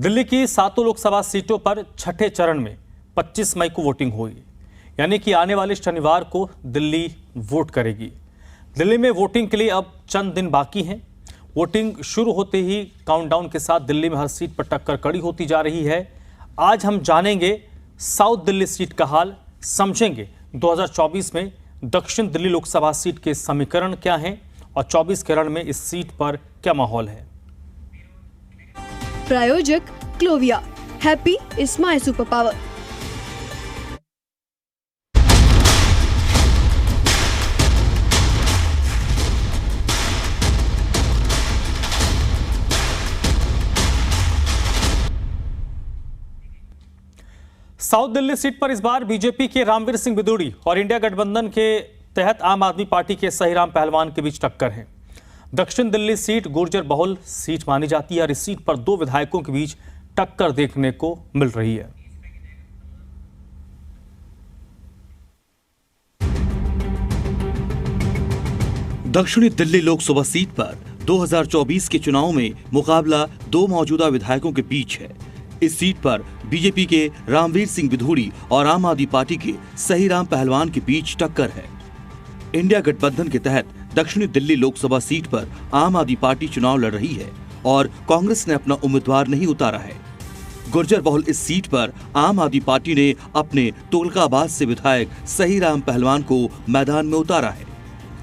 दिल्ली की 7 लोकसभा सीटों पर छठे चरण में 25 मई को वोटिंग होगी, यानी कि आने वाले शनिवार को दिल्ली वोट करेगी। दिल्ली में वोटिंग के लिए अब चंद दिन बाकी हैं। वोटिंग शुरू होते ही काउंटडाउन के साथ दिल्ली में हर सीट पर टक्कर कड़ी होती जा रही है। आज हम जानेंगे साउथ दिल्ली सीट का हाल, समझेंगे 2024 में दक्षिण दिल्ली लोकसभा सीट के समीकरण क्या हैं और 24 के रण में इस सीट पर क्या माहौल है। प्रायोजक Clovia, happy is my super power. South Delhi seat पर इस बार बीजेपी के रामवीर सिंह बिदूड़ी और इंडिया गठबंधन के तहत आम आदमी पार्टी के सहीराम पहलवान के बीच टक्कर है। दक्षिण दिल्ली सीट गुर्जर बहुल सीट मानी जाती है और इस सीट पर दो विधायकों के बीच टक्कर देखने को मिल रही है। दक्षिणी दिल्ली लोकसभा सीट पर 2024 के चुनाव में मुकाबला दो मौजूदा विधायकों के बीच है। इस सीट पर बीजेपी के रामवीर सिंह बिधूड़ी और आम आदमी पार्टी के सहीराम पहलवान के बीच टक्कर है। इंडिया गठबंधन के तहत दक्षिणी दिल्ली लोकसभा सीट पर आम आदमी पार्टी चुनाव लड़ रही है और कांग्रेस ने अपना उम्मीदवार नहीं उतारा है। गुर्जर बहुल इस सीट पर आम आदमी पार्टी ने अपने तुगलकाबाद से विधायक सहीराम पहलवान को मैदान में उतारा है,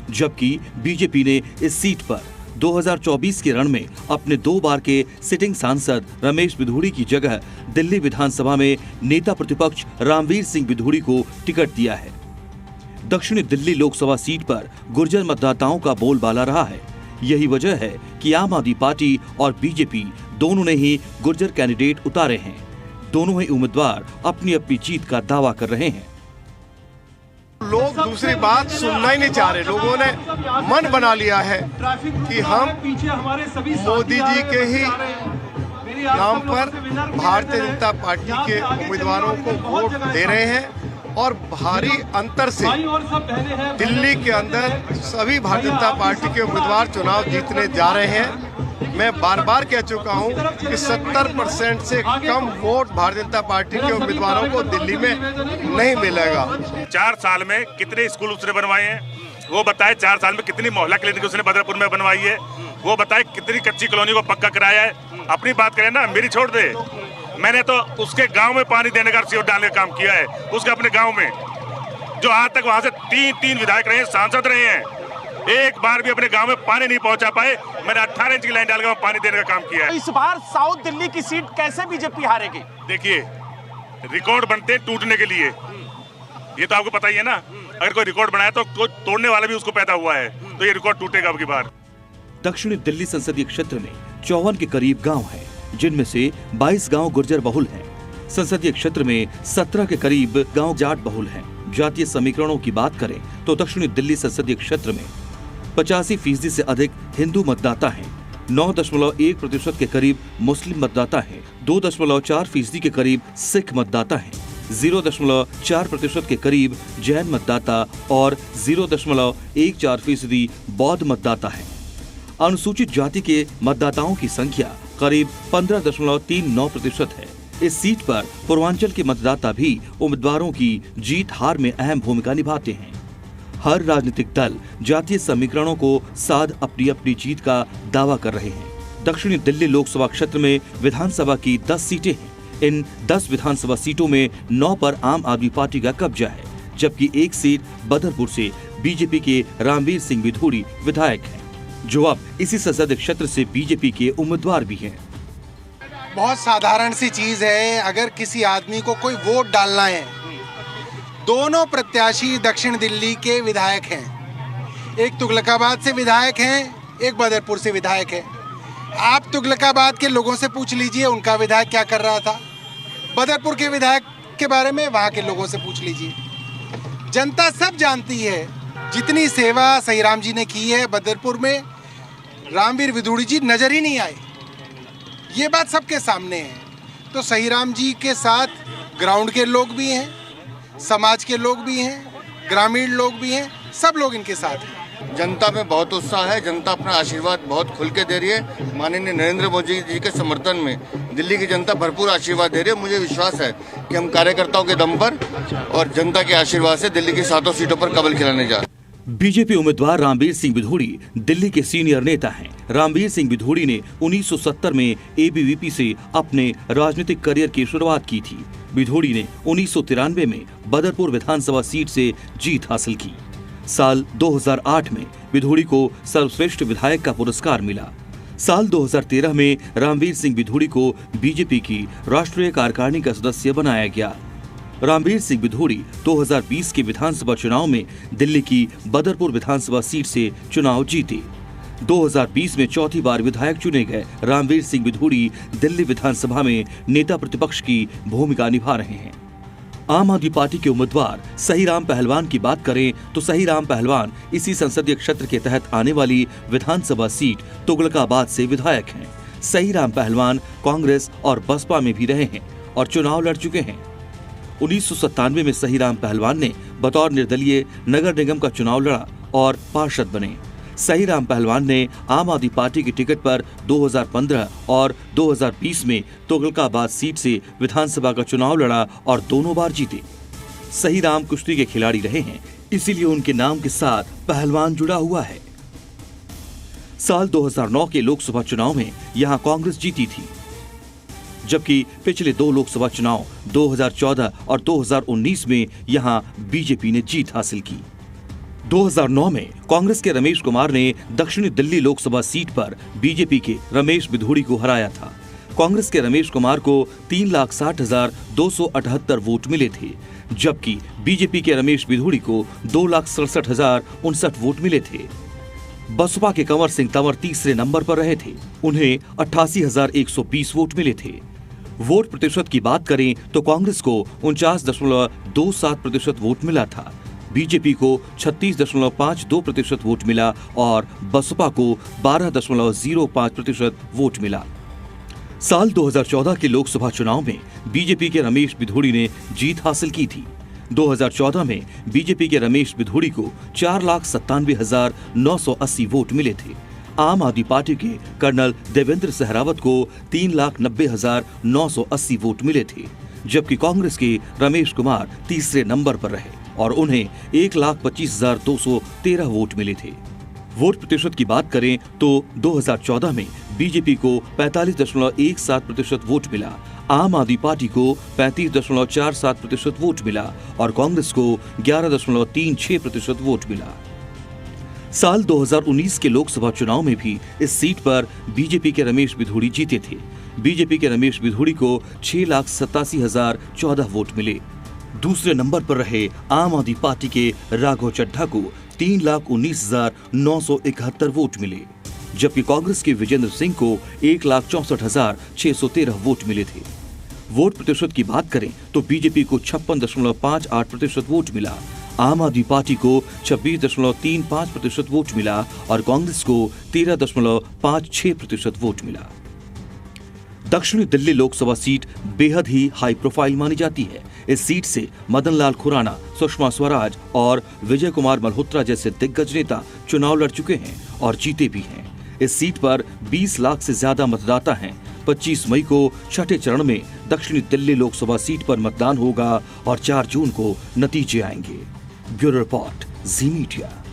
जबकि बीजेपी ने इस सीट पर 2024 के रण में अपने 2 बार के सिटिंग सांसद रमेश बिधूड़ी की जगह दिल्ली विधानसभा में नेता प्रतिपक्ष रामवीर सिंह बिधूड़ी को टिकट दिया है। दक्षिणी दिल्ली लोकसभा सीट पर गुर्जर मतदाताओं का बोलबाला रहा है। यही वजह है कि आम आदमी पार्टी और बीजेपी दोनों ने ही गुर्जर कैंडिडेट उतारे हैं। दोनों ही उम्मीदवार अपनी अपनी जीत का दावा कर रहे हैं। लोग दूसरी बात सुनना ही नहीं चाह रहे। लोगों ने मन बना लिया है कि हम मोदी जी के ही नाम पर भारतीय जनता पार्टी के उम्मीदवारों को वोट दे रहे हैं और भारी अंतर से दिल्ली के अंदर सभी भारतीय जनता पार्टी के उम्मीदवार चुनाव जीतने जा रहे हैं। मैं बार बार कह चुका हूं कि 70% से कम वोट भारतीय जनता पार्टी के उम्मीदवारों को दिल्ली में नहीं मिलेगा। 4 साल में कितने स्कूल उसने बनवाए हैं वो बताए। 4 साल में कितनी मोहल्ला क्लिनिक उसने बदरपुर में बनवाई है वो बताए। कितनी कच्ची कॉलोनी को पक्का कराया है। अपनी बात करें ना, मेरी छोड़ दे। मैंने तो उसके गांव में पानी देने का सीवर डालने का काम किया है, उसके अपने गांव में, जो आज तक वहां से 3 विधायक रहे हैं, सांसद रहे हैं, एक बार भी अपने गांव में पानी नहीं पहुंचा पाए। मैंने 18 इंच की लाइन डालकर पानी देने का काम किया है। इस बार साउथ दिल्ली की सीट कैसे बीजेपी हारेगी? देखिए, रिकॉर्ड बनते हैं टूटने के लिए, ये तो आपको पता ही है ना। अगर कोई रिकॉर्ड बनाया तो तोड़ने वाला भी उसको पैदा हुआ है, तो ये रिकॉर्ड टूटेगा अब की बार। दक्षिणी दिल्ली संसदीय क्षेत्र में 54 के करीब गांव हैं, जिनमें से 22 गांव गुर्जर बहुल हैं। संसदीय क्षेत्र में 17 के करीब गांव जाट बहुल हैं। जातीय समीकरणों की बात करें तो दक्षिणी दिल्ली संसदीय क्षेत्र में 85% से अधिक हिंदू मतदाता हैं। 9.1% के करीब मुस्लिम मतदाता हैं। 2.4% के करीब सिख मतदाता हैं। 0.4% के करीब जैन मतदाता और 0.14% बौद्ध मतदाता हैं। अनुसूचित जाति के मतदाताओं की संख्या करीब 15.39% है। इस सीट पर पूर्वांचल के मतदाता भी उम्मीदवारों की जीत हार में अहम भूमिका निभाते हैं। हर राजनीतिक दल जातीय समीकरणों को साध अपनी अपनी जीत का दावा कर रहे हैं। दक्षिणी दिल्ली लोकसभा क्षेत्र में विधानसभा की 10 सीटें हैं। इन 10 विधानसभा सीटों में 9 पर आम आदमी पार्टी का कब्जा है, जबकि एक सीट बदरपुर से बीजेपी के रामवीर सिंह बिधूड़ी विधायक हैं, जो अब इसी संसदीय क्षेत्र से बीजेपी के उम्मीदवार भी हैं। बहुत साधारण सी चीज है। अगर किसी आदमी को कोई वोट डालना है, दोनों प्रत्याशी दक्षिण दिल्ली के विधायक हैं। एक तुगलकाबाद से विधायक हैं, एक बदरपुर से विधायक है। आप तुगलकाबाद के लोगों से पूछ लीजिए उनका विधायक क्या कर रहा था। बदरपुर के विधायक के बारे में वहाँ के लोगों से पूछ लीजिए। जनता सब जानती है जितनी सेवा सहीराम जी ने की है बदरपुर में, रामवीर बिधूड़ी जी नजर ही नहीं आए। ये बात सबके सामने है। तो सहीराम जी के साथ ग्राउंड के लोग भी हैं, समाज के लोग भी हैं, ग्रामीण लोग भी हैं, सब लोग इनके साथ हैं। जनता में बहुत उत्साह है। जनता अपना आशीर्वाद बहुत खुल के दे रही है। माननीय नरेंद्र मोदी जी के समर्थन में दिल्ली की जनता भरपूर आशीर्वाद दे रही है। मुझे विश्वास है कि हम कार्यकर्ताओं के दम पर और जनता के आशीर्वाद से दिल्ली की 7 सीटों पर कमल खिलाने जा रहे हैं। बीजेपी उम्मीदवार रामवीर सिंह बिधूड़ी दिल्ली के सीनियर नेता हैं। रामवीर सिंह बिधूड़ी ने 1970 में एबीवीपी से अपने राजनीतिक करियर की शुरुआत की थी। बिधूड़ी ने 1993 में बदरपुर विधानसभा सीट से जीत हासिल की। साल 2008 में बिधूड़ी को सर्वश्रेष्ठ विधायक का पुरस्कार मिला। साल 2013 में रामवीर सिंह बिधूड़ी को बीजेपी की राष्ट्रीय कार्यकारिणी का सदस्य बनाया गया। रामवीर सिंह बिधूड़ी 2020 के विधानसभा चुनाव में दिल्ली की बदरपुर विधानसभा सीट से चुनाव जीते। 2020 में चौथी बार विधायक चुने गए रामवीर सिंह बिधूड़ी दिल्ली विधानसभा में नेता प्रतिपक्ष की भूमिका निभा रहे हैं। आम आदमी पार्टी के उम्मीदवार सहीराम पहलवान की बात करें तो सहीराम पहलवान इसी संसदीय क्षेत्र के तहत आने वाली विधानसभा सीट तुगलकाबाद से विधायक हैं। सहीराम पहलवान कांग्रेस और बसपा में भी रहे हैं और चुनाव लड़ चुके हैं। 1997 में सहीराम पहलवान ने बतौर निर्दलीय नगर निगम का चुनाव लड़ा और पार्षद बने। सहीराम पहलवान ने आम आदमी पार्टी की टिकट पर 2015 और 2020 में तुगलकाबाद सीट से विधानसभा का चुनाव लड़ा और दोनों बार जीते। सहीराम कुश्ती के खिलाड़ी रहे हैं, इसीलिए उनके नाम के साथ पहलवान जुड़ा हुआ है। साल 2009 के लोकसभा चुनाव में यहां कांग्रेस जीती थी, जबकि पिछले 2 लोकसभा चुनाव 2014 और 2019 में यहां बीजेपी ने जीत हासिल की। 2009 में कांग्रेस के रमेश कुमार ने दक्षिणी दिल्ली लोकसभा सीट पर बीजेपी के रमेश बिधूड़ी को हराया था। कांग्रेस के रमेश कुमार को 3,60,278 वोट मिले थे, जबकि बीजेपी के रमेश बिधूड़ी को 2,67,059 वोट मिले थे। बसपा के कंवर सिंह तंवर तीसरे नंबर पर रहे थे, उन्हें 88,120 वोट मिले थे। वोट प्रतिशत की बात करें तो कांग्रेस को 49.27% वोट मिला था, बीजेपी को 36.52% वोट मिला और बसपा को 12.05% वोट मिला। साल 2014 के लोकसभा चुनाव में बीजेपी के रमेश बिधूड़ी ने जीत हासिल की थी। 2014 में बीजेपी के रमेश बिधूड़ी को 4,97,980 वोट मिले थे। आम आदमी पार्टी के कर्नल देवेंद्र सहरावत को 3,90,980 वोट मिले थे, जबकि कांग्रेस के रमेश कुमार तीसरे नंबर पर रहे और उन्हें 1,25,213 वोट मिले थे। वोट प्रतिशत की बात करें तो 2014 में बीजेपी को 45.17% वोट मिला, आम आदमी पार्टी को 35.47% वोट मिला और कांग्रेस को 11.36% वोट मिला। साल 2019 के लोकसभा चुनाव में भी इस सीट पर बीजेपी के रमेश बिधूड़ी जीते थे। बीजेपी के रमेश बिधूड़ी को 6,87,014 वोट मिले। दूसरे नंबर पर रहे आम आदमी पार्टी के राघव चड्ढा को 3,19,971 वोट मिले, जबकि कांग्रेस के विजेंद्र सिंह को 1,64,613 वोट मिले थे। वोट प्रतिशत की बात करें तो बीजेपी को 56.58% वोट मिला, आम आदमी पार्टी को 26.35% वोट मिला और कांग्रेस को 13.56% वोट मिला। दक्षिणी दिल्ली लोकसभा सीट बेहद ही हाई प्रोफाइल मानी जाती है। इस सीट से मदन लाल खुराना, सुषमा स्वराज और विजय कुमार मल्होत्रा जैसे दिग्गज नेता चुनाव लड़ चुके हैं और जीते भी हैं। इस सीट पर 20 लाख से ज्यादा मतदाता हैं। 25 मई को छठे चरण में दक्षिणी दिल्ली लोकसभा सीट पर मतदान होगा और 4 जून को नतीजे आएंगे। ब्यूरो रिपोर्ट, जी मीडिया।